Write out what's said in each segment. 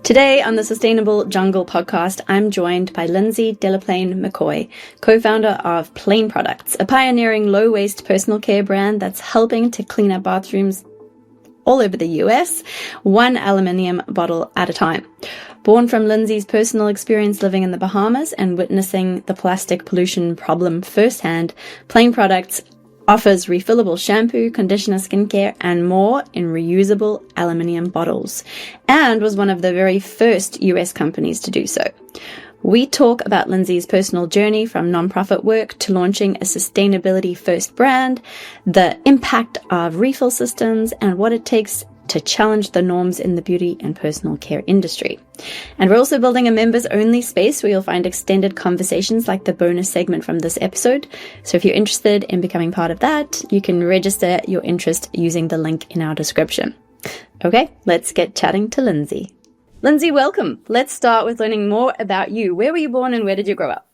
Today on the Sustainable Jungle podcast, I'm joined by Lindsey McCoy, co-founder of Plaine Products, a pioneering low-waste personal care brand that's helping to clean up bathrooms all over the US, one aluminium bottle at a time. Born from Lindsey's personal experience living in the Bahamas and witnessing the plastic pollution problem firsthand, Plaine Products offers refillable shampoo, conditioner, skincare, and more in reusable aluminium bottles, and was one of the very first US companies to do so. We talk about Lindsey's personal journey from nonprofit work to launching a sustainability-first brand, the impact of refill systems, and what it takes to challenge the norms in the beauty and personal care industry. And we're also building a members-only space where you'll find extended conversations like the bonus segment from this episode. So if you're interested in becoming part of that, you can register your interest using the link in our description. Okay, let's get chatting to Lindsey. Lindsey, welcome. Let's start with learning more about you. Where were you born and where did you grow up?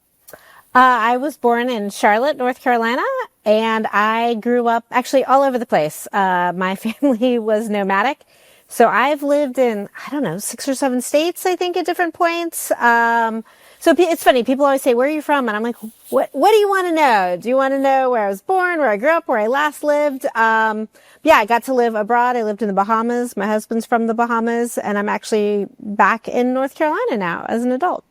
I was born in Charlotte, North Carolina, and I grew up actually all over the place. My family was nomadic. So I've lived in, 6 or 7 states, I think, at different points. So it's funny. People always say, where are you from? And I'm like, what do you want to know? Do you want to know where I was born, where I grew up, where I last lived? I got to live abroad. I lived in the Bahamas. My husband's from the Bahamas, and I'm actually back in North Carolina now as an adult.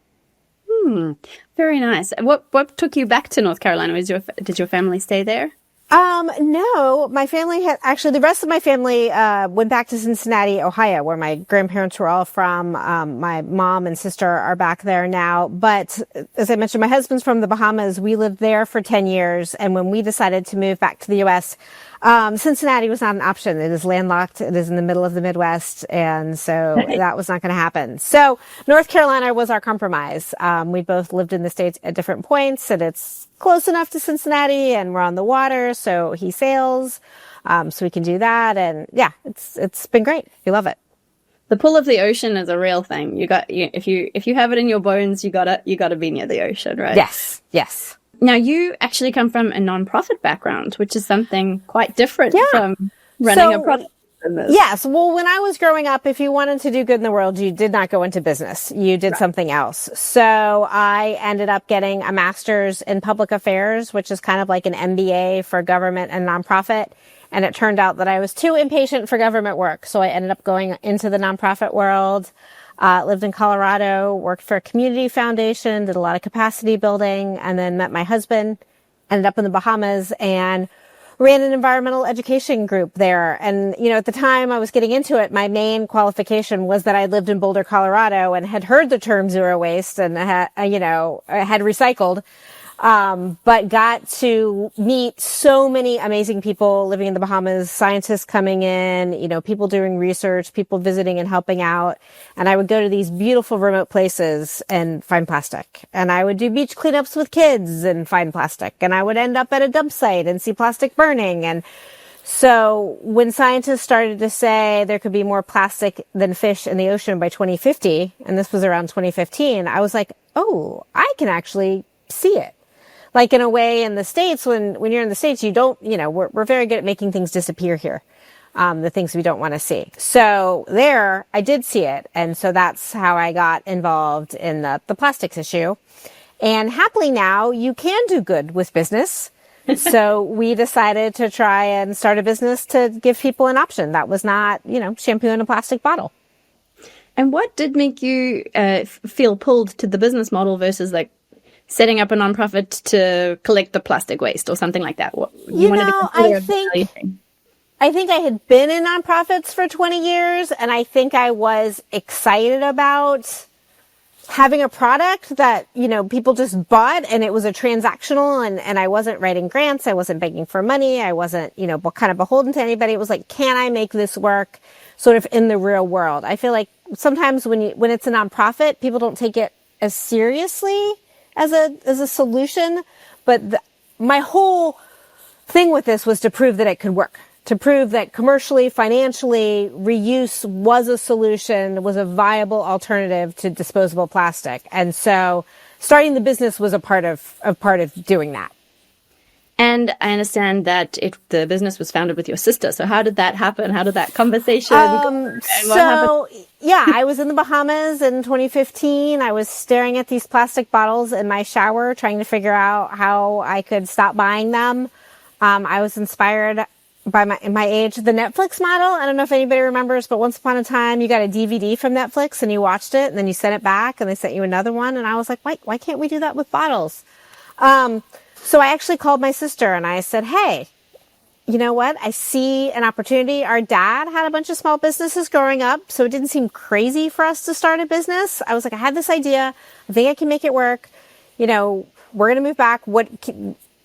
Very nice. What took you back to North Carolina? Did your family stay there? No, my family the rest of my family, went back to Cincinnati, Ohio, where my grandparents were all from. My mom and sister are back there now. But as I mentioned, my husband's from the Bahamas. We lived there for 10 years. And when we decided to move back to the U.S., Cincinnati was not an option. It is landlocked. It is in the middle of the Midwest. And so that was not going to happen. So North Carolina was our compromise. We both lived in the States at different points, and it's close enough to Cincinnati, and we're on the water. So he sails. So we can do that. And yeah, it's been great. We love it. The pull of the ocean is a real thing. If you have it in your bones, you gotta be near the ocean, right? Yes. Now, you actually come from a nonprofit background, which is something quite different from running a product business. Yes. Well, when I was growing up, if you wanted to do good in the world, you did not go into business. You did something else. So I ended up getting a master's in public affairs, which is kind of like an MBA for government and nonprofit. And it turned out that I was too impatient for government work. So I ended up going into the nonprofit world. Lived in Colorado, worked for a community foundation, did a lot of capacity building, and then met my husband, ended up in the Bahamas, and ran an environmental education group there. And, at the time I was getting into it, my main qualification was that I lived in Boulder, Colorado, and had heard the term zero waste and had recycled. But got to meet so many amazing people living in the Bahamas, scientists coming in, people doing research, people visiting and helping out. And I would go to these beautiful remote places and find plastic. And I would do beach cleanups with kids and find plastic. And I would end up at a dump site and see plastic burning. And so when scientists started to say there could be more plastic than fish in the ocean by 2050, and this was around 2015, I was like, oh, I can actually see it. Like in a way in the States, when you're in the States, you don't, we're very good at making things disappear here. The things we don't want to see. So there, I did see it. And so that's how I got involved in the plastics issue. And happily now, you can do good with business. So we decided to try and start a business to give people an option. That was not, shampoo in a plastic bottle. And what did make you feel pulled to the business model versus setting up a nonprofit to collect the plastic waste or something like that? I think I had been in nonprofits for 20 years, and I think I was excited about having a product that, people just bought, and it was a transactional, and I wasn't writing grants. I wasn't begging for money. I wasn't, kind of beholden to anybody. It was like, can I make this work sort of in the real world? I feel like sometimes when it's a nonprofit, people don't take it as seriously as a solution. But my whole thing with this was to prove that it could work. To prove that commercially, financially, reuse was a solution, was a viable alternative to disposable plastic. And so starting the business was a part of doing that. And I understand that the business was founded with your sister. So how did that happen? How did that conversation go? And what happened? Yeah, I was in the Bahamas in 2015. I was staring at these plastic bottles in my shower, trying to figure out how I could stop buying them. I was inspired by my age, the Netflix model. I don't know if anybody remembers, but once upon a time, you got a DVD from Netflix and you watched it and then you sent it back and they sent you another one. And I was like, why can't we do that with bottles? So I actually called my sister and I said, hey, you know what? I see an opportunity. Our dad had a bunch of small businesses growing up, so it didn't seem crazy for us to start a business. I was like, I had this idea. I think I can make it work. You know, we're going to move back.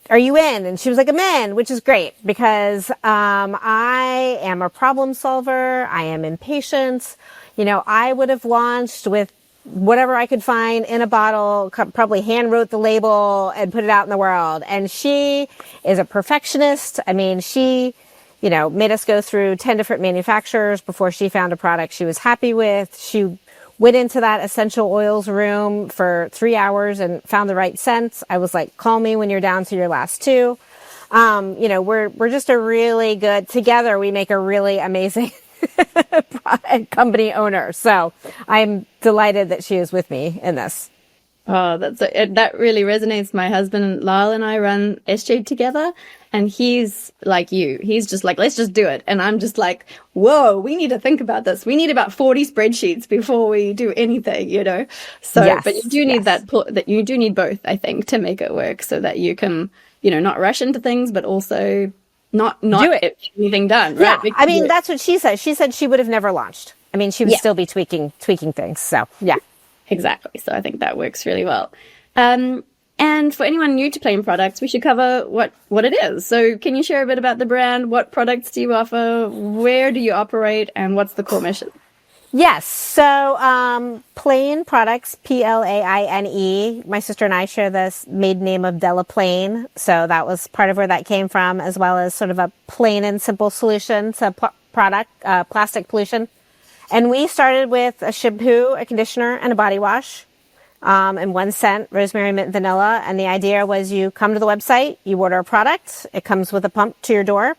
Are you in? And she was like, I'm in, which is great because I am a problem solver. I am impatient. You know, I would have launched with whatever I could find in a bottle, probably hand wrote the label and put it out in the world. And she is a perfectionist. I mean, she, you know, made us go through 10 different manufacturers before she found a product she was happy with. She went into that essential oils room for 3 hours and found the right scents. I was like, call me when you're down to your last two. You know, we're just a really good, together we make a really amazing company owner. So I'm delighted that she is with me in this. Oh, that really resonates. My husband Lyle and I run SJ together, and he's like you. He's just like, let's just do it. And I'm just like, whoa, we need to think about this. We need about 40 spreadsheets before we do anything, you know? So, yes, but you do need that you do need both, I think, to make it work so that you can, you know, not rush into things, but also not get anything done, right? Yeah, I mean, that's what she said. She said she would have never launched. I mean, she would still be tweaking things. So, yeah. Exactly. So I think that works really well. And for anyone new to Plaine Products, we should cover what it is. So can you share a bit about the brand? What products do you offer? Where do you operate? And what's the core mission? Yes. So, Plaine Products, Plaine. My sister and I share this maiden name of Plaine. So that was part of where that came from, as well as sort of a plain and simple solution to plastic pollution. And we started with a shampoo, a conditioner, and a body wash, and 1 scent, rosemary, mint, vanilla. And the idea was you come to the website, you order a product, it comes with a pump to your door.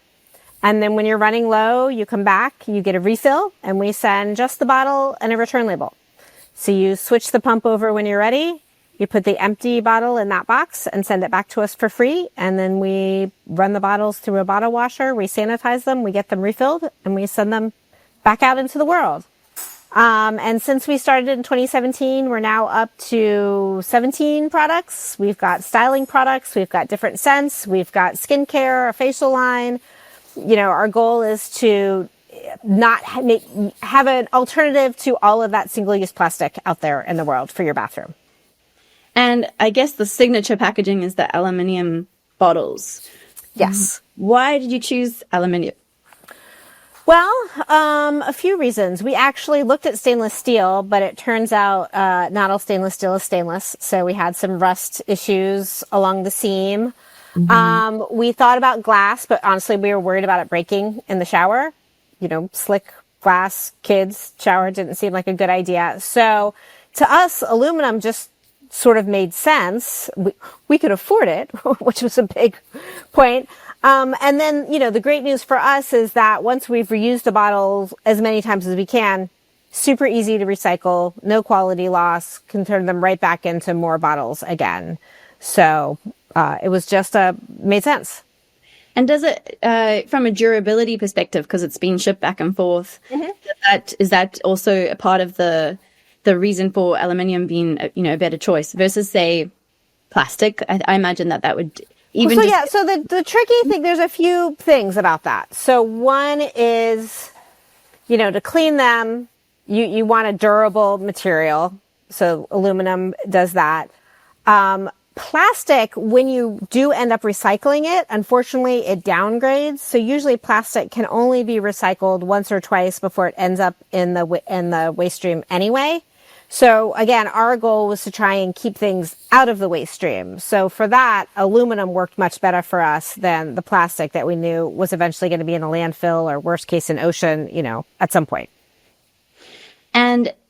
And then when you're running low, you come back, you get a refill, and we send just the bottle and a return label. So you switch the pump over when you're ready, you put the empty bottle in that box and send it back to us for free. And then we run the bottles through a bottle washer, we sanitize them, we get them refilled, and we send them back out into the world. And since we started in 2017, we're now up to 17 products. We've got styling products, we've got different scents, we've got skincare, a facial line. You know, our goal is to not have an alternative to all of that single-use plastic out there in the world for your bathroom. And I guess the signature packaging is the aluminium bottles. Yes. Why did you choose aluminium? Well, a few reasons. We actually looked at stainless steel, but it turns out not all stainless steel is stainless. So we had some rust issues along the seam. Mm-hmm. We thought about glass, but honestly, we were worried about it breaking in the shower. You know, slick glass, kids, shower didn't seem like a good idea. So to us, aluminum just sort of made sense. We could afford it, which was a big point. And then, you know, the great news for us is that once we've reused the bottles as many times as we can, super easy to recycle, no quality loss, can turn them right back into more bottles again. So it was just made sense. And does it, from a durability perspective, because it's been shipped back and forth, is that also a part of the reason for aluminium being, a better choice versus, say, plastic? I imagine that would even. So the tricky thing, there's a few things about that. So one is, to clean them, you want a durable material. So aluminum does that. Plastic, when you do end up recycling it, unfortunately, it downgrades. So usually plastic can only be recycled once or twice before it ends up in the waste stream anyway. So again, our goal was to try and keep things out of the waste stream. So for that, aluminum worked much better for us than the plastic that we knew was eventually going to be in a landfill or worst case in ocean, at some point.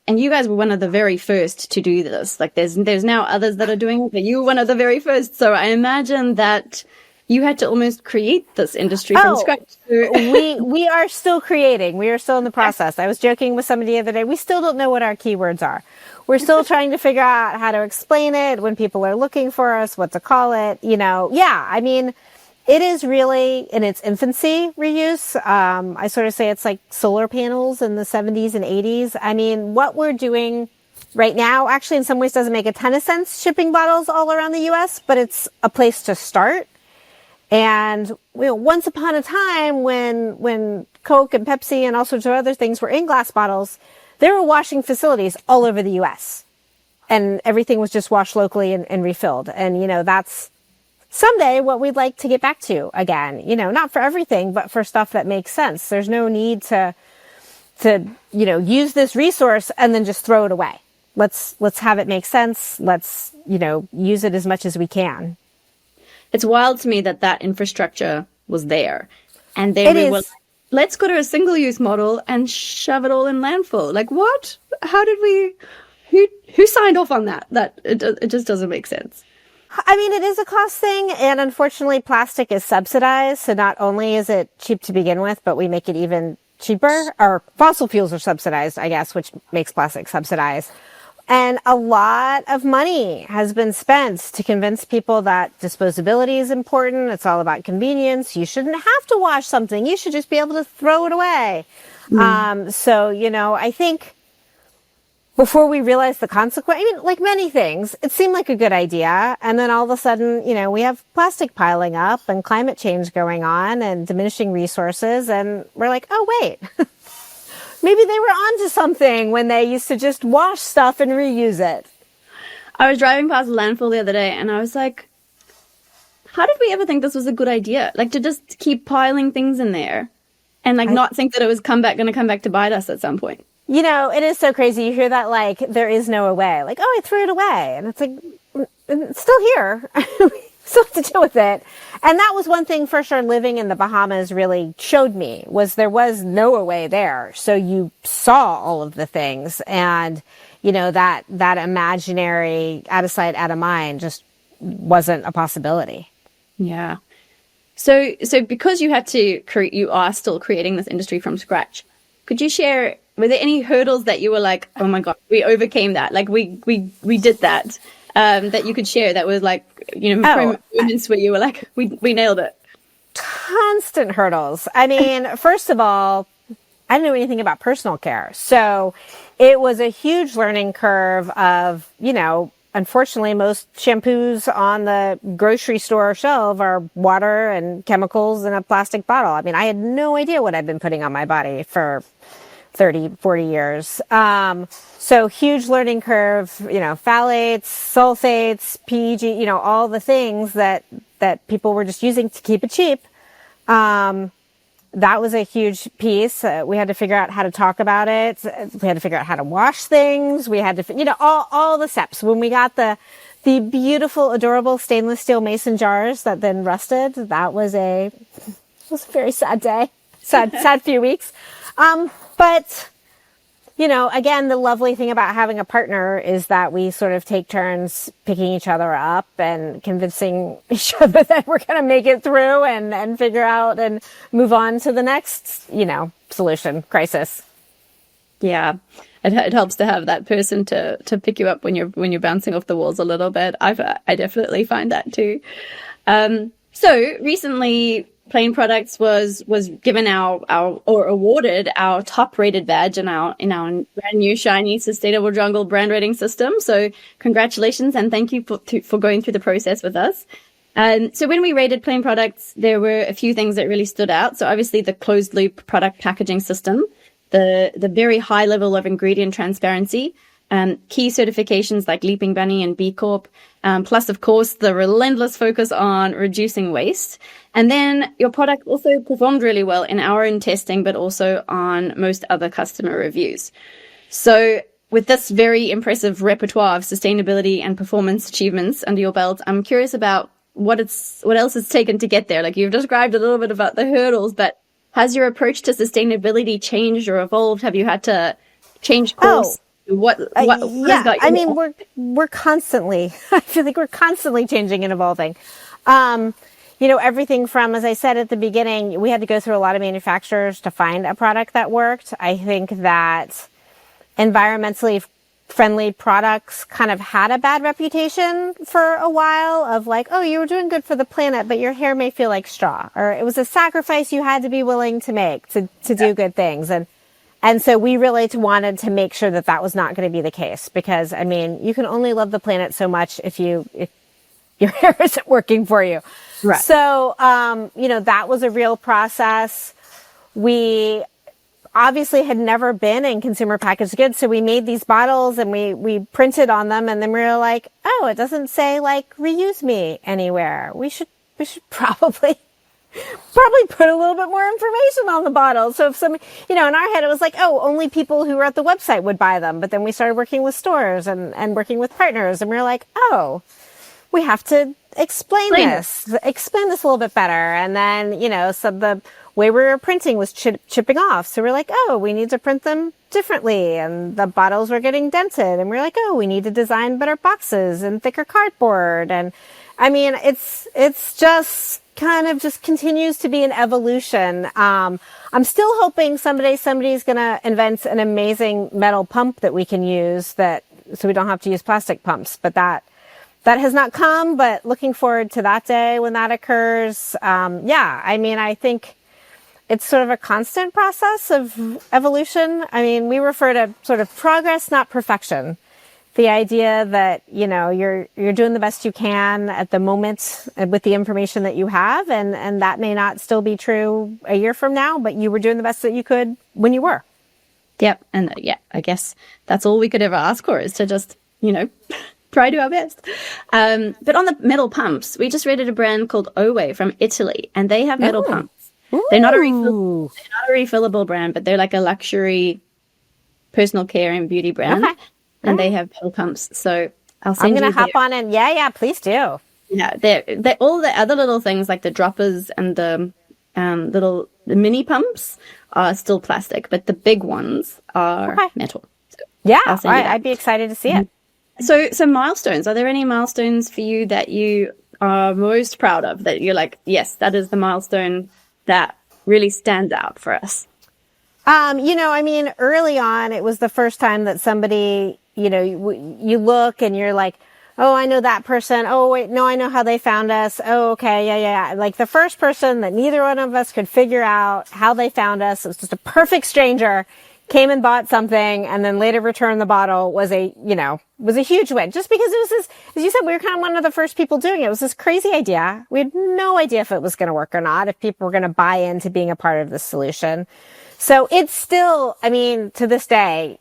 And you guys were one of the very first to do this. Like there's now others that are doing it, but you were one of the very first. So I imagine that you had to almost create this industry from scratch. we are still creating. We are still in the process. I was joking with somebody the other day. We still don't know what our keywords are. We're still trying to figure out how to explain it when people are looking for us, what to call it. I mean, it is really in its infancy, reuse. I sort of say it's like solar panels in the 70s and 80s. I mean, what we're doing right now actually in some ways doesn't make a ton of sense shipping bottles all around the US, but it's a place to start. And once upon a time when Coke and Pepsi and all sorts of other things were in glass bottles, there were washing facilities all over the US. And everything was just washed locally and refilled. And, that's someday what we'd like to get back to again. Not for everything, but for stuff that makes sense. There's no need to use this resource and then just throw it away. Let's have it make sense. Let's, use it as much as we can. It's wild to me that infrastructure was there. And then we were like, let's go to a single-use model and shove it all in landfill. Like, what? How did we... Who signed off on that? It just doesn't make sense. I mean, it is a cost thing, and unfortunately, plastic is subsidized. So not only is it cheap to begin with, but we make it even cheaper. Or fossil fuels are subsidized, I guess, which makes plastic subsidized. And a lot of money has been spent to convince people that disposability is important. It's all about convenience. You shouldn't have to wash something. You should just be able to throw it away. I think before we realized the consequence, like many things, it seemed like a good idea. And then all of a sudden, we have plastic piling up and climate change going on and diminishing resources. And we're like, oh, wait. Maybe they were onto something when they used to just wash stuff and reuse it. I was driving past a landfill the other day and I was like, how did we ever think this was a good idea? Like to just keep piling things in there and not think that it was going to come back to bite us at some point. It is so crazy. You hear that like there is no way. Like, oh, I threw it away. And it's like, it's still here. Still have to deal with it. And that was one thing for sure living in the Bahamas really showed me was there was no away there. So you saw all of the things and, that imaginary out of sight, out of mind just wasn't a possibility. Yeah. So because you had to you are still creating this industry from scratch. Could you share, were there any hurdles that you were like, oh my God, we overcame that. Like we did that. That you could share that was like, moments where you were like, we nailed it. Constant hurdles. I mean, first of all, I didn't know anything about personal care. So it was a huge learning curve of, unfortunately, most shampoos on the grocery store shelf are water and chemicals in a plastic bottle. I mean, I had no idea what I'd been putting on my body for 30, 40 years. So huge learning curve, phthalates, sulfates, PEG, all the things that people were just using to keep it cheap. That was a huge piece. We had to figure out how to talk about it. We had to figure out how to wash things. We had to, all the steps. When we got the beautiful, adorable stainless steel mason jars that then rusted, that was a very sad day. Sad few weeks. But, again, the lovely thing about having a partner is that we sort of take turns picking each other up and convincing each other that we're going to make it through and figure out and move on to the next, solution, crisis. Yeah. It helps to have that person to pick you up when you're bouncing off the walls a little bit. I definitely find that too. So recently, Plaine Products was given or awarded our top rated badge in our brand new shiny sustainable jungle brand rating system. So congratulations and thank you for going through the process with us. So when we rated Plaine Products, there were a few things that really stood out. So obviously the closed loop product packaging system, the very high level of ingredient transparency, key certifications like Leaping Bunny and B Corp, plus, of course, the relentless focus on reducing waste. And then your product also performed really well in our own testing, but also on most other customer reviews. So with this very impressive repertoire of sustainability and performance achievements under your belt, I'm curious about what else it's taken to get there. Like you've described a little bit about the hurdles, but has your approach to sustainability changed or evolved? Have you had to change course? What has got you? I mean, we're constantly, I feel like we're constantly changing and evolving. everything from, as I said at the beginning, we had to go through a lot of manufacturers to find a product that worked. I think that environmentally friendly products kind of had a bad reputation for a while of like, oh, you were doing good for the planet, but your hair may feel like straw, or it was a sacrifice you had to be willing to make to do good things. And so we really wanted to make sure that was not going to be the case, because I mean, you can only love the planet so much if your hair isn't working for you. Right. So, that was a real process. We obviously had never been in consumer packaged goods. So we made these bottles and we printed on them, and then we were like, oh, it doesn't say like reuse me anywhere. We should probably put a little bit more information on the bottle. So if in our head, it was like, oh, only people who were at the website would buy them. But then we started working with stores and working with partners, and we were like, oh, we have to explain this a little bit better. And then, so the way we were printing was chipping off. So we're like, oh, we need to print them differently. And the bottles were getting dented. And we're like, oh, we need to design better boxes and thicker cardboard. And I mean, it's just kind of just continues to be an evolution. I'm still hoping someday somebody's going to invent an amazing metal pump that we can use so we don't have to use plastic pumps. But that has not come, but looking forward to that day when that occurs. I mean, I think it's sort of a constant process of evolution. I mean, we refer to sort of progress, not perfection. The idea that, you're doing the best you can at the moment with the information that you have. And that may not still be true a year from now, but you were doing the best that you could when you were. Yep. And I guess that's all we could ever ask for, is to just, try to do our best. But on the metal pumps, we just rated a brand called Owe from Italy, and they have metal pumps. Ooh. They're not a refillable brand, but they're like a luxury personal care and beauty brand. Okay. And they have metal pumps. So I'm going to hop on in. Yeah, please do. Yeah, they're all the other little things like the droppers and the the mini pumps are still plastic, but the big ones are metal. So I'd be excited to see it. So milestones. Are there any milestones for you that you are most proud of, that you're like, yes, that is the milestone that really stands out for us? Early on, it was the first time that somebody, you look and you're like, oh, I know that person. Oh, wait, no, I know how they found us. Oh, okay. Yeah. Like the first person that neither one of us could figure out how they found us. It was just a perfect stranger, came and bought something and then later returned the bottle, was a huge win. Just because it was this, as you said, we were kind of one of the first people doing it. It was this crazy idea. We had no idea if it was going to work or not, if people were going to buy into being a part of the solution. So it's still, to this day,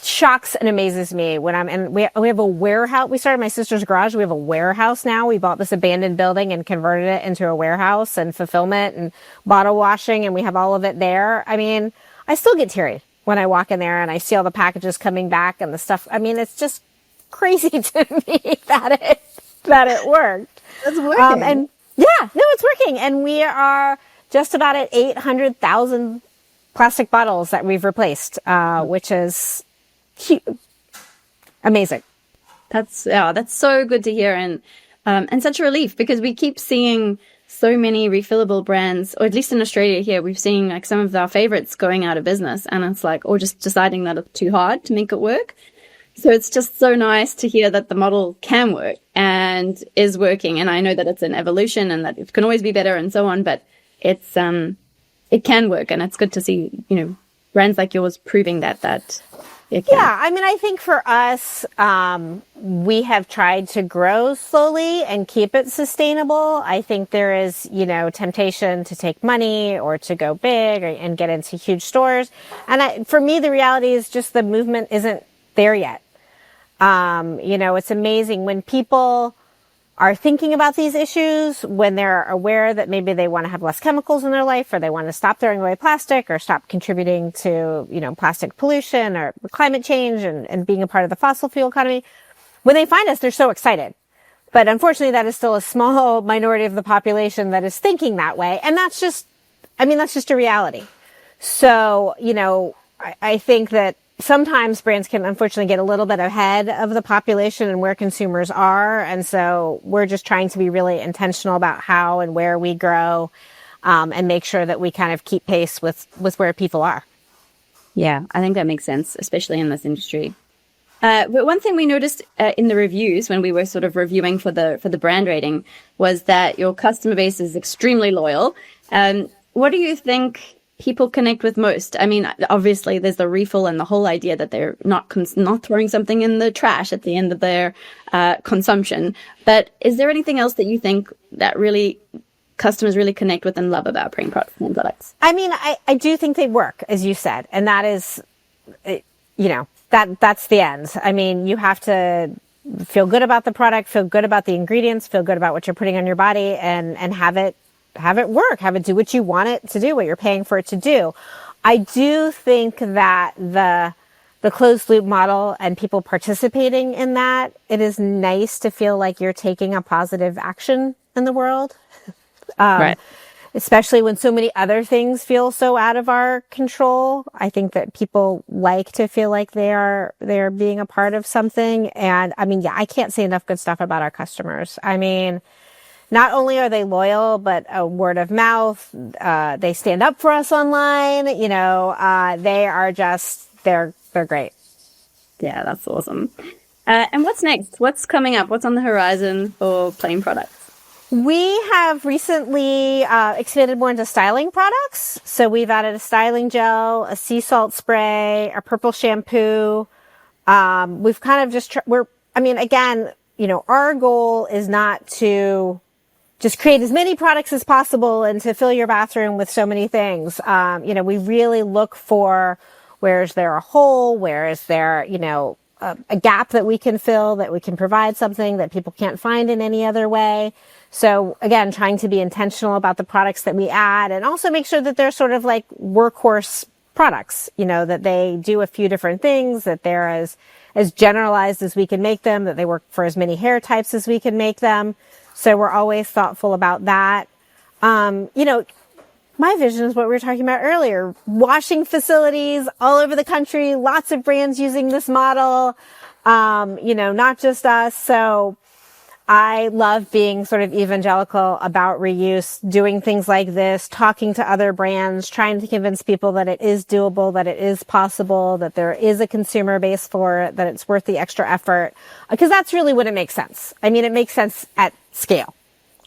shocks and amazes me when we have a warehouse. We started my sister's garage. We have a warehouse now. We bought this abandoned building and converted it into a warehouse and fulfillment and bottle washing, and we have all of it there. I still get teary when I walk in there and I see all the packages coming back and the stuff. It's just crazy to me that it worked. It's working. It's working. And we are just about at 800,000 plastic bottles that we've replaced, which is amazing. That's so good to hear, and such a relief, because we keep seeing so many refillable brands, or at least in Australia here, we've seen like some of our favorites going out of business, and it's like, or just deciding that it's too hard to make it work. So it's just so nice to hear that the model can work and is working. And I know that it's an evolution and that it can always be better and so on, but it can work, and it's good to see, brands like yours proving that it can. Yeah, I think for us, we have tried to grow slowly and keep it sustainable. I think there is, temptation to take money or to go big and get into huge stores. And for me, the reality is just the movement isn't there yet. It's amazing when people are thinking about these issues, when they're aware that maybe they want to have less chemicals in their life, or they want to stop throwing away plastic, or stop contributing to, plastic pollution or climate change and being a part of the fossil fuel economy. When they find us, they're so excited. But unfortunately, that is still a small minority of the population that is thinking that way. And that's just a reality. So, I think that sometimes brands can unfortunately get a little bit ahead of the population and where consumers are. And so we're just trying to be really intentional about how and where we grow, and make sure that we kind of keep pace with where people are. Yeah, I think that makes sense, especially in this industry. But one thing we noticed in the reviews when we were sort of reviewing for the brand rating was that your customer base is extremely loyal. What do you think people connect with most? I mean, obviously there's the refill and the whole idea that they're not throwing something in the trash at the end of their consumption. But is there anything else that you think that really customers really connect with and love about Plaine Products? I mean, I do think they work, as you said, and that is, that's the end. I mean, you have to feel good about the product, feel good about the ingredients, feel good about what you're putting on your body, and have it work, have it do what you want it to do, what you're paying for it to do. I do think that the closed loop model and people participating in that, it is nice to feel like you're taking a positive action in the world. Right. Especially when so many other things feel so out of our control. I think that people like to feel like they're being a part of something. And I mean, yeah, I can't say enough good stuff about our customers. I mean, not only are they loyal, but word of mouth, they stand up for us online. They are just, they're great. Yeah, that's awesome. And what's next? What's coming up? What's on the horizon for Plaine Products? We have recently expanded more into styling products. So we've added a styling gel, a sea salt spray, a purple shampoo. We've kind of just, our goal is not to just create as many products as possible and to fill your bathroom with so many things. We really look for where is there a hole, where is there, a gap that we can fill, that we can provide something that people can't find in any other way. So again, trying to be intentional about the products that we add and also make sure that they're sort of like workhorse products, that they do a few different things, that they're as generalized as we can make them, that they work for as many hair types as we can make them. So we're always thoughtful about that. My vision is what we were talking about earlier, washing facilities all over the country, lots of brands using this model, not just us. So I love being sort of evangelical about reuse, doing things like this, talking to other brands, trying to convince people that it is doable, that it is possible, that there is a consumer base for it, that it's worth the extra effort. Because that's really when it makes sense. I mean, it makes sense at scale.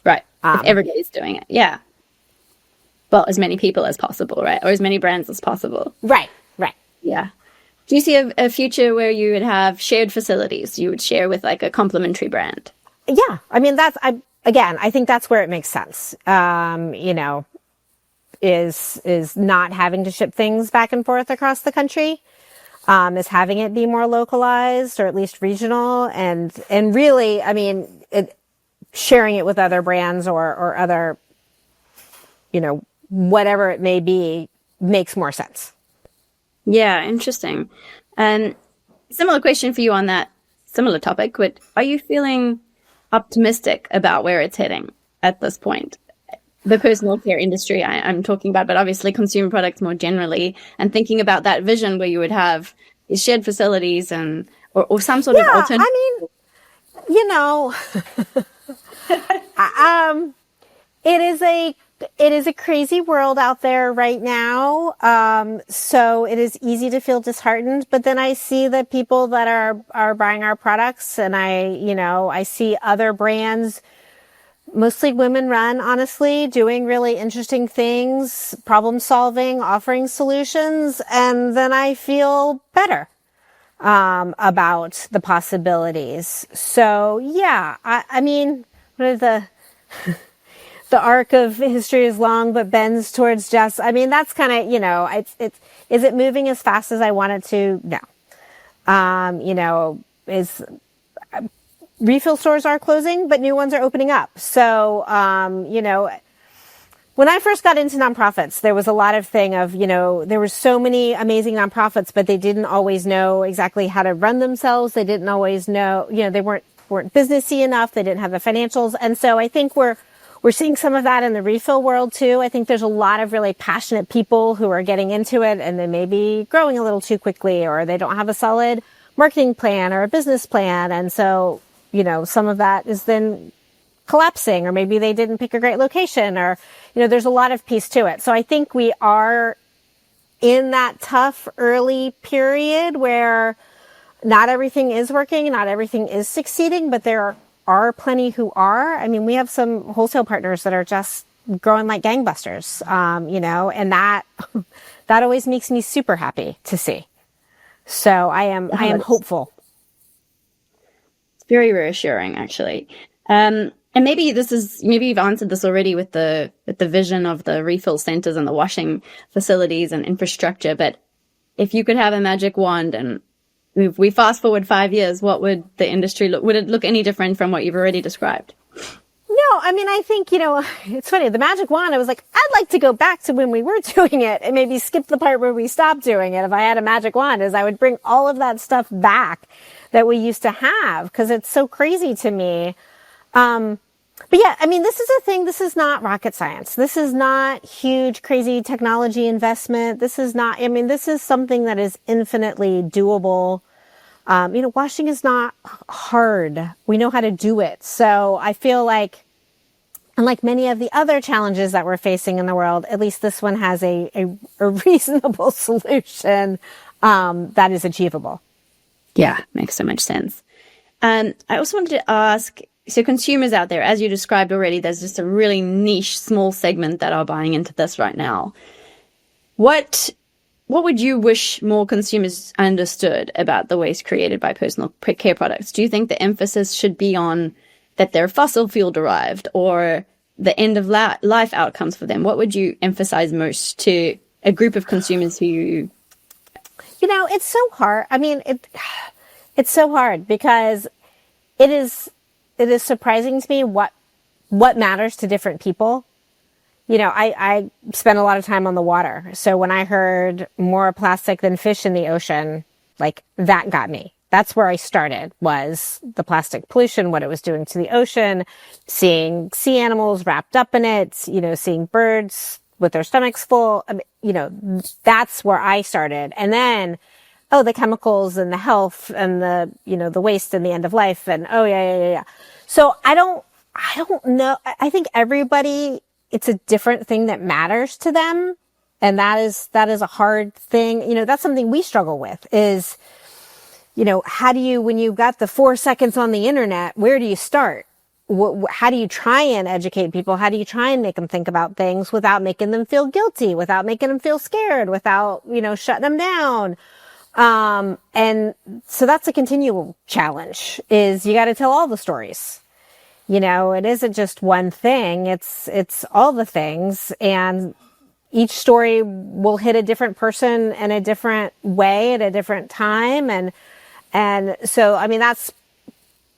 Right. If everybody's doing it. Yeah. Well, as many people as possible, right? Or as many brands as possible. Right. Yeah. Do you see a future where you would have shared facilities you would share with like a complementary brand? Yeah. I mean, I think that's where it makes sense. Is not having to ship things back and forth across the country, is having it be more localized or at least regional. And really, I mean, sharing it with other brands or other, whatever it may be makes more sense. Yeah. Interesting. Similar question for you on that similar topic, but are you feeling optimistic about where it's heading at this point? The personal care industry I'm talking about, but obviously consumer products more generally, and thinking about that vision where you would have these shared facilities or some sort of alternative. It is a crazy world out there right now. So it is easy to feel disheartened, but then I see the people that are buying our products, and I see other brands, mostly women run, honestly, doing really interesting things, problem solving, offering solutions. And then I feel better, about the possibilities. So yeah, I mean, what are the arc of history is long, but bends towards just, I mean, that's kind of, is it moving as fast as I want it to? No. Refill stores are closing, but new ones are opening up. So, when I first got into nonprofits, there was a lot of thing of, there were so many amazing nonprofits, but they didn't always know exactly how to run themselves. They didn't always know, they weren't businessy enough. They didn't have the financials. And so I think we're We're seeing some of that in the refill world too. I think there's a lot of really passionate people who are getting into it and they may be growing a little too quickly, or they don't have a solid marketing plan or a business plan. And so, some of that is then collapsing, or maybe they didn't pick a great location, or, there's a lot of piece to it. So I think we are in that tough early period where not everything is working, not everything is succeeding, but there are plenty who are. I mean, we have some wholesale partners that are just growing like gangbusters, and that always makes me super happy to see. So I am hopeful. It's very reassuring, actually. And maybe you've answered this already with the vision of the refill centers and the washing facilities and infrastructure. But if you could have a magic wand and if we fast forward 5 years, what would the industry look? Would it look any different from what you've already described? No, I mean, I think, it's funny. The magic wand, I was like, I'd like to go back to when we were doing it and maybe skip the part where we stopped doing it. If I had a magic wand, I would bring all of that stuff back that we used to have, because it's so crazy to me. But yeah, I mean, this is a thing. This is not rocket science. This is not huge, crazy technology investment. This is something that is infinitely doable. Washing is not hard. We know how to do it. So I feel like, unlike many of the other challenges that we're facing in the world, at least this one has a reasonable solution, that is achievable. Yeah, makes so much sense. I also wanted to ask, so consumers out there, as you described already, there's just a really niche, small segment that are buying into this right now. What would you wish more consumers understood about the waste created by personal care products? Do you think the emphasis should be on that they're fossil fuel derived, or the end of life outcomes for them? What would you emphasize most to a group of consumers who... It's so hard. I mean, it's so hard because it is surprising to me what matters to different people. I spend a lot of time on the water. So when I heard more plastic than fish in the ocean, like, that got me. That's where I started, was the plastic pollution, what it was doing to the ocean, seeing sea animals wrapped up in it, seeing birds with their stomachs full. That's where I started. And then, the chemicals and the health and the waste and the end of life. And, yeah. So I don't know. I think everybody, it's a different thing that matters to them. And that is a hard thing. That's something we struggle with is, how do you, when you've got the 4 seconds on the internet, where do you start? How do you try and educate people? How do you try and make them think about things without making them feel guilty, without making them feel scared, without, shutting them down? And so that's a continual challenge, is you got to tell all the stories. It isn't just one thing. It's all the things, and each story will hit a different person in a different way at a different time. And so, I mean, that's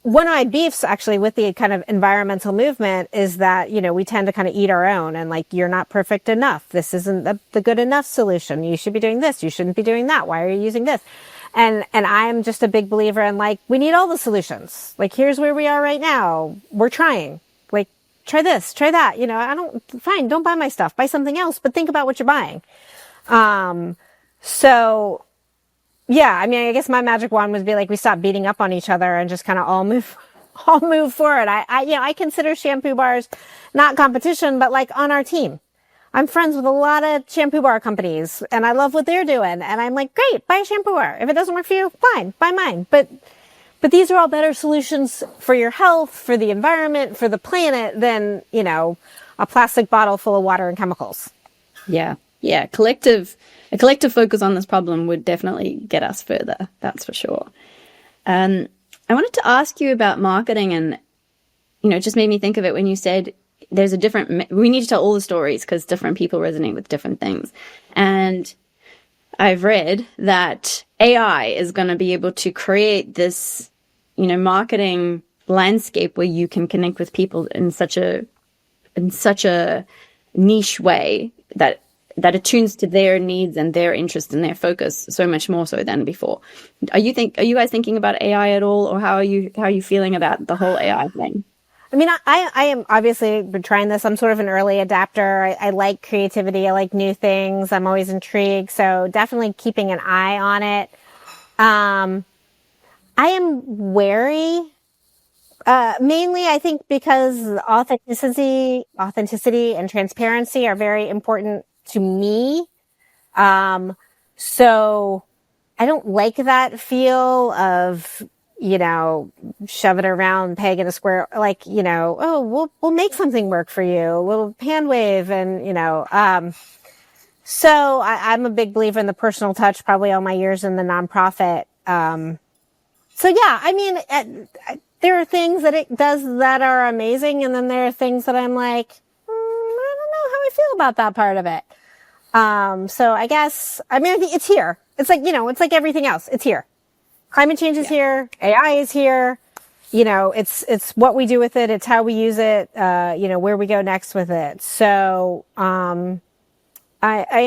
one of my beefs actually with the kind of environmental movement, is that, we tend to kind of eat our own and like, you're not perfect enough. This isn't the good enough solution. You should be doing this. You shouldn't be doing that. Why are you using this? And I'm just a big believer in, like, we need all the solutions. Like, here's where we are right now. We're trying. Like, try this, try that. Fine, don't buy my stuff. Buy something else, but think about what you're buying. So yeah, I mean, I guess my magic wand would be like, we stop beating up on each other and just kind of all move forward. I consider shampoo bars not competition, but like on our team. I'm friends with a lot of shampoo bar companies and I love what they're doing. And I'm like, great, buy a shampoo bar. If it doesn't work for you, fine, buy mine. But these are all better solutions for your health, for the environment, for the planet than, a plastic bottle full of water and chemicals. Yeah. Yeah. A collective focus on this problem would definitely get us further. That's for sure. I wanted to ask you about marketing, and, it just made me think of it when you said we need to tell all the stories because different people resonate with different things. And I've read that AI is going to be able to create this, marketing landscape where you can connect with people in such a niche way that attunes to their needs and their interest and their focus so much more so than before. Are you guys thinking about AI at all, or how are you feeling about the whole AI thing? I mean, I am obviously been trying this. I'm sort of an early adapter. I like creativity. I like new things. I'm always intrigued. So definitely keeping an eye on it. I am wary, mainly I think because authenticity and transparency are very important to me. So I don't like that feel of, shove it around, peg in a square, like, oh, we'll make something work for you, a little hand wave. And, so I'm a big believer in the personal touch, probably all my years in the nonprofit. So yeah, I mean, there are things that it does that are amazing. And then there are things that I'm like, I don't know how I feel about that part of it. So I guess, I think it's here. It's like, it's like everything else. It's here. Climate change is here. AI is here. It's what we do with it. It's how we use it. Where we go next with it. So, I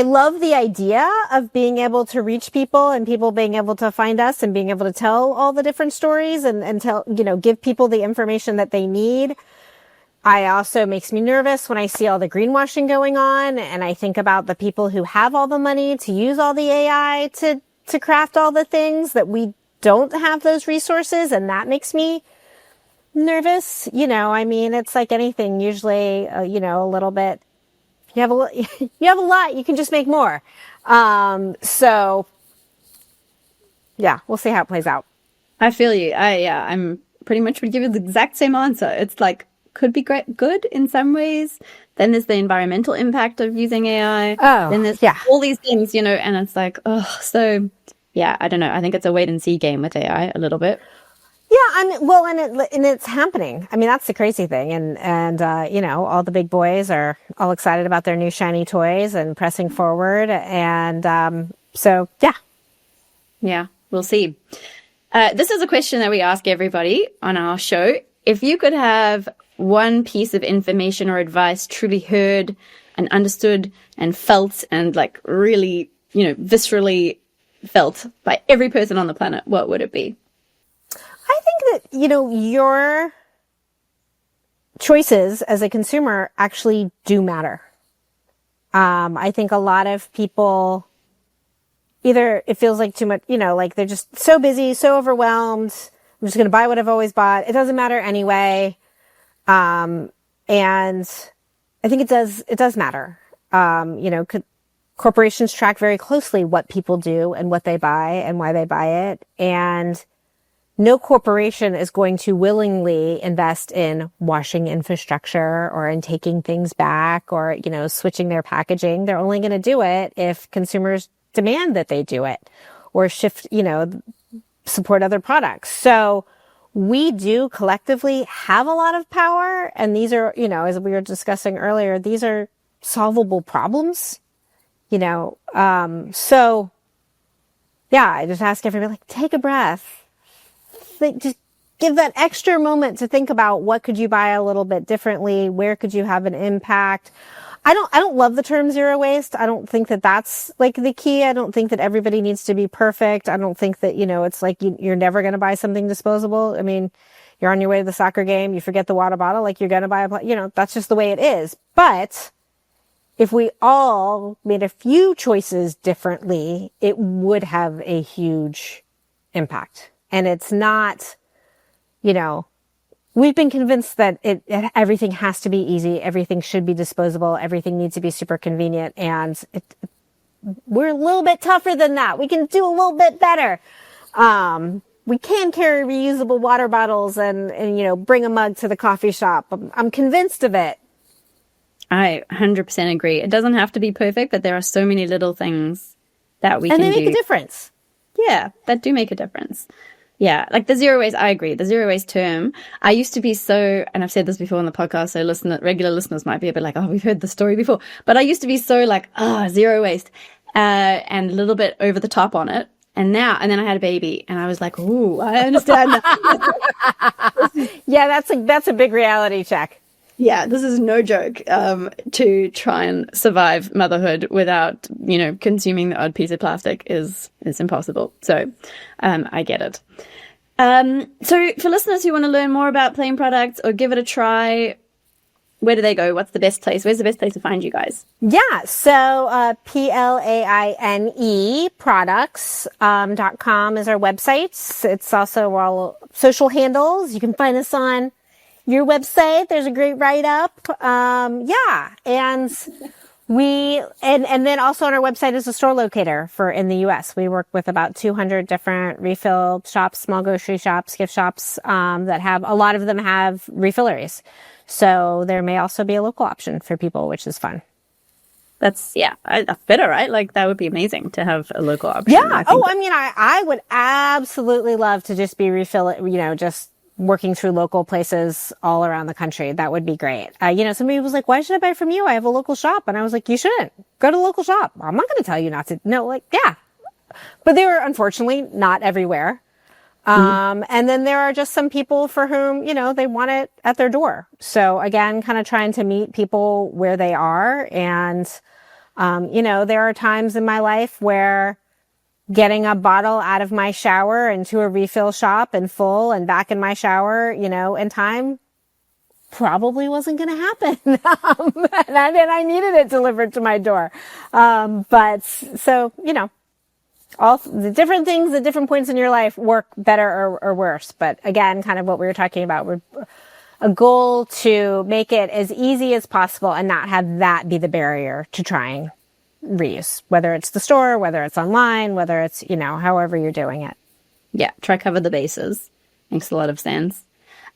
love the idea of being able to reach people and people being able to find us and being able to tell all the different stories and tell, give people the information that they need. I also makes me nervous when I see all the greenwashing going on and I think about the people who have all the money to use all the AI to craft all the things that we don't have those resources. And that makes me nervous. It's like anything, usually, a little bit. You have a lot, you can just make more. So yeah, we'll see how it plays out. I feel you. I'm pretty much would give you the exact same answer. It's like, could be good in some ways. Then there's the environmental impact of using AI. Oh, then there's all these things, and it's like, so yeah, I don't know. I think it's a wait and see game with AI a little bit. Yeah, and it's happening. That's the crazy thing. And all the big boys are all excited about their new shiny toys and pressing forward. And, so yeah. Yeah, we'll see. This is a question that we ask everybody on our show. If you could have one piece of information or advice truly heard and understood and felt and like really, viscerally felt by every person on the planet, what would it be? I think that, your choices as a consumer actually do matter. I think a lot of people either it feels like too much, like they're just so busy, so overwhelmed. I'm just going to buy what I've always bought. It doesn't matter anyway. And I think it does matter. Corporations track very closely what people do and what they buy and why they buy it. And no corporation is going to willingly invest in washing infrastructure or in taking things back or, switching their packaging. They're only going to do it if consumers demand that they do it or shift, support other products. So we do collectively have a lot of power. And these are, as we were discussing earlier, these are solvable problems, so yeah, I just ask everybody, like, take a breath. Just give that extra moment to think about what could you buy a little bit differently? Where could you have an impact? I don't love the term zero waste. I don't think that that's like the key. I don't think that everybody needs to be perfect. I don't think that, it's like you're never going to buy something disposable. You're on your way to the soccer game. You forget the water bottle. Like you're going to buy that's just the way it is. But if we all made a few choices differently, it would have a huge impact. And it's not, we've been convinced that everything has to be easy. Everything should be disposable. Everything needs to be super convenient. And we're a little bit tougher than that. We can do a little bit better. We can carry reusable water bottles and bring a mug to the coffee shop. I'm convinced of it. I 100% agree. It doesn't have to be perfect, but there are so many little things that we can do. And they make a difference. Yeah, that do make a difference. Yeah, like the zero waste, I agree. The zero waste term, I used to be so, and I've said this before on the podcast, so regular listeners might be a bit like, oh, we've heard the story before. But I used to be so like, zero waste, and a little bit over the top on it. And then I had a baby and I was like, ooh, I understand that. Yeah, that's a big reality check. Yeah, this is no joke, to try and survive motherhood without, consuming the odd piece of plastic is impossible. So, I get it. So for listeners who want to learn more about Plaine Products or give it a try, where do they go? What's the best place? Where's the best place to find you guys? Yeah. So, Plaine products.com is our website. It's also all social handles. You can find us on your website. There's a great write-up. Yeah. And and then also on our website is a store locator in the US. We work with about 200 different refill shops, small grocery shops, gift shops, that a lot of them have refilleries. So there may also be a local option for people, which is fun. That's better, right? Like that would be amazing to have a local option. Yeah. I would absolutely love to just be just working through local places all around the country. That would be great. Somebody was like, why should I buy from you? I have a local shop. And I was like, you shouldn't. Go to a local shop. I'm not going to tell you not to. No, yeah. But they were unfortunately not everywhere. And then there are just some people for whom, they want it at their door. So again, kind of trying to meet people where they are. And, there are times in my life where getting a bottle out of my shower into a refill shop and full and back in my shower, in time probably wasn't going to happen. And I needed it delivered to my door. All the different things at different points in your life work better or worse. But again, kind of what we were talking about, we're a goal to make it as easy as possible and not have that be the barrier to trying reuse, whether it's the store, whether it's online, whether it's, however you're doing it. Yeah. Try cover the bases. Makes a lot of sense.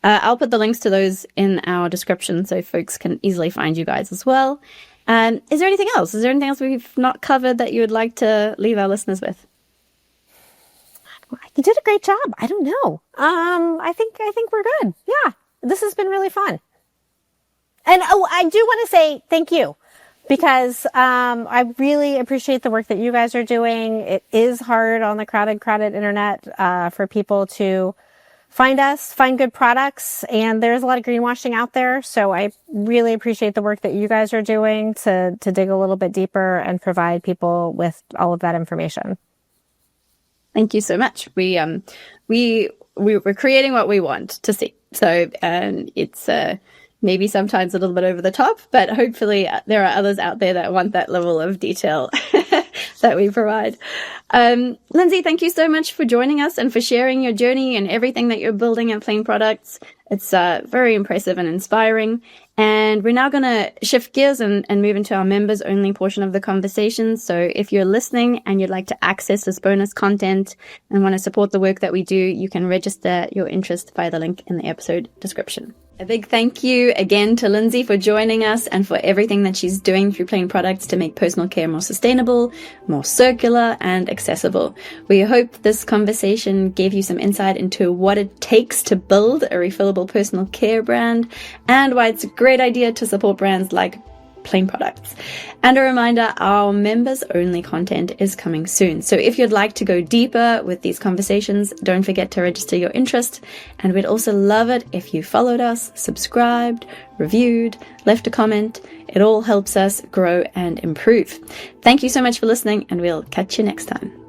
I'll put the links to those in our description so folks can easily find you guys as well. Is there anything else? Is there anything else we've not covered that you would like to leave our listeners with? You did a great job. I don't know. I think we're good. Yeah. This has been really fun. And I do want to say thank you because I really appreciate the work that you guys are doing. It is hard on the crowded internet for people to find us, find good products, and there's a lot of greenwashing out there. So I really appreciate the work that you guys are doing to dig a little bit deeper and provide people with all of that information. Thank you so much. We're creating what we want to see. So it's maybe sometimes a little bit over the top, but hopefully there are others out there that want that level of detail that we provide. Lindsey, thank you so much for joining us and for sharing your journey and everything that you're building at Plaine Products. It's very impressive and inspiring. And we're now going to shift gears and move into our members only portion of the conversation. So if you're listening and you'd like to access this bonus content and want to support the work that we do, you can register your interest via the link in the episode description. A big thank you again to Lindsey for joining us and for everything that she's doing through Plaine Products to make personal care more sustainable, more circular, and accessible. We hope this conversation gave you some insight into what it takes to build a refillable personal care brand and why it's a great idea to support brands like Plaine Products. And a reminder, our members only content is coming soon. So if you'd like to go deeper with these conversations, don't forget to register your interest. And we'd also love it if you followed us, subscribed, reviewed, left a comment. It all helps us grow and improve. Thank you so much for listening, and we'll catch you next time.